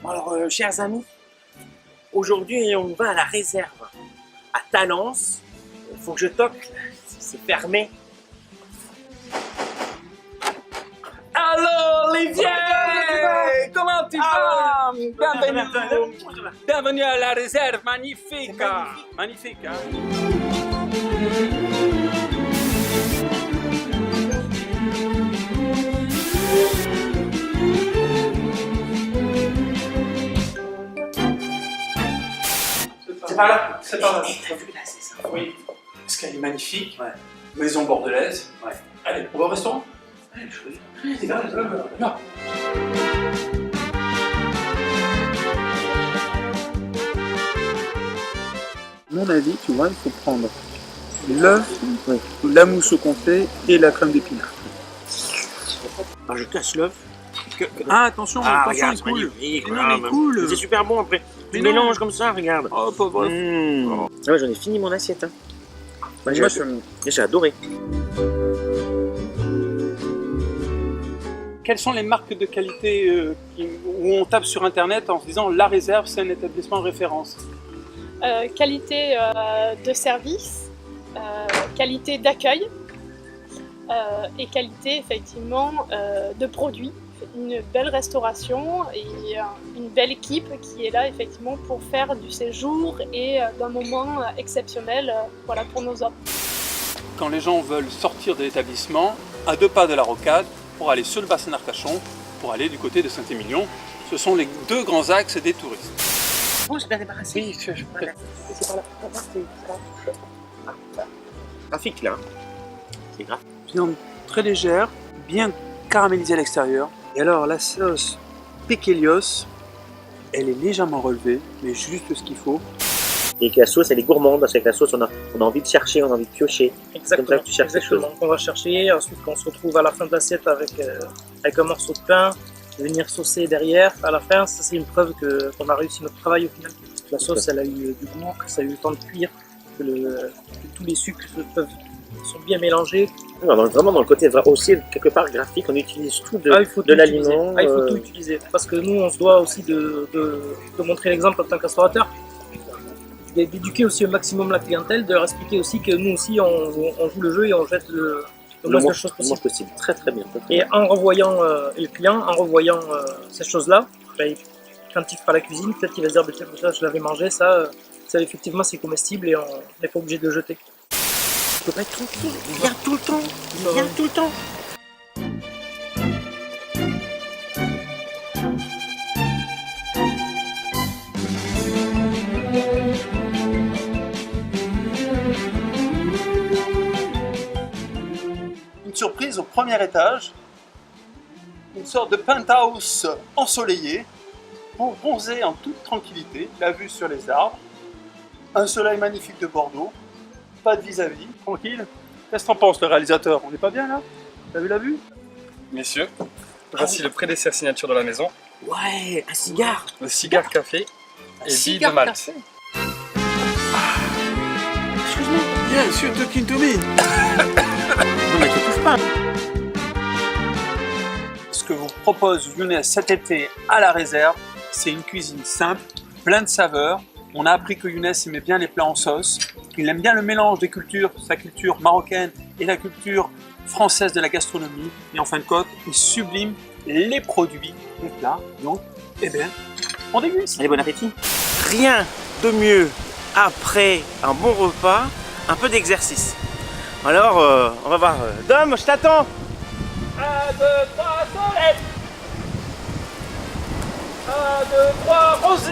Alors, chers amis, aujourd'hui, on va à la réserve, à Talence. Il faut que je toque, c'est fermé. Allô, Olivier! Comment tu vas? Bienvenue à la réserve, magnifique! Magnifique, hein? C'est par là, c'est par là. T'as vu là, c'est ça. Oui, parce qu'elle est magnifique. Ouais. Maison bordelaise. Ouais. Allez, on va au restaurant? Allez, je veux dire. C'est là, là. À mon avis, tu vois, il faut prendre l'œuf, la mousse au comté et la crème d'épinards. Ah, je casse l'œuf. Ah, attention, attention, regarde, il c'est coule. magnifique. Non, Ah, mais il coule. C'est super bon après. Tu Mais mélanges non. comme ça, regarde. Oh, pauvre œuf. Ah ouais, j'en ai fini mon assiette. Hein. Moi, Moi, j'ai adoré. Quelles sont les marques de qualité où on tape sur internet en se disant la réserve, c'est un établissement référence? Qualité de service, qualité d'accueil et qualité effectivement de produits. Une belle restauration et une belle équipe qui est là effectivement pour faire du séjour et d'un moment exceptionnel voilà, pour nos hommes. Quand les gens veulent sortir de l'établissement, à 2 pas de la rocade, pour aller sur le bassin d'Arcachon, pour aller du côté de Saint-Émilion, ce sont les 2 grands axes des touristes. Oh, c'est bien débarrassé. Oui, C'est par là. Graphique là. C'est grave. Viande très légère, bien caramélisée à l'extérieur. Et alors, la sauce Pequelios, elle est légèrement relevée, mais juste ce qu'il faut. Et que la sauce, elle est gourmande, parce qu'avec la sauce, on a envie de chercher, on a envie de piocher. Exactement, Comme ça que tu cherches quelque chose. on va chercher, ensuite quand on se retrouve à la fin de l'assiette avec un morceau de pain, venir saucer derrière, à la fin, ça c'est une preuve qu'on a réussi notre travail au final. La sauce elle a eu du goût, que ça a eu le temps de cuire, que tous les sucres sont bien mélangés. Non, vraiment dans le côté aussi, quelque part graphique, on utilise tout de l'aliment. Il faut tout utiliser, parce que nous on se doit aussi de montrer l'exemple en tant que restaurateur, d'éduquer aussi au maximum la clientèle, de leur expliquer aussi que nous aussi on joue le jeu et on jette le moins de choses possible. Très très bien. Et en revoyant le client, en revoyant ces choses-là, quand il fera la cuisine, peut-être qu'il va se dire tiens, ça je l'avais mangé, ça effectivement c'est comestible et on n'est pas obligé de le jeter. Je peux pas être tranquille, il vient tout le temps. Il vient tout le temps. Une surprise au premier étage, une sorte de penthouse ensoleillé, pour bronzer en toute tranquillité, la vue sur les arbres, un soleil magnifique de Bordeaux, pas de vis-à-vis, tranquille. Qu'est-ce que t'en penses, le réalisateur? On n'est pas bien là? T'as vu la vue? Messieurs, voici le prédessert signature de la maison, Ouais, un cigare. le cigare café et billes de malt. Excuse-moi. Bien sûr, talking to me. Non mais tu touches pas. Ce que vous propose Younes cet été à la réserve, c'est une cuisine simple, plein de saveurs. On a appris que Younes aimait bien les plats en sauce, qu'il aime bien le mélange des cultures, sa culture marocaine et la culture française de la gastronomie. Et en fin de compte, il sublime les produits, les plats. Donc, eh bien, on déguste. Allez, bon appétit. Rien de mieux après un bon repas, un peu d'exercice. Alors, on va voir. Dom, je t'attends. 1, 2, 3, soleil! 1, 2, 3, rose!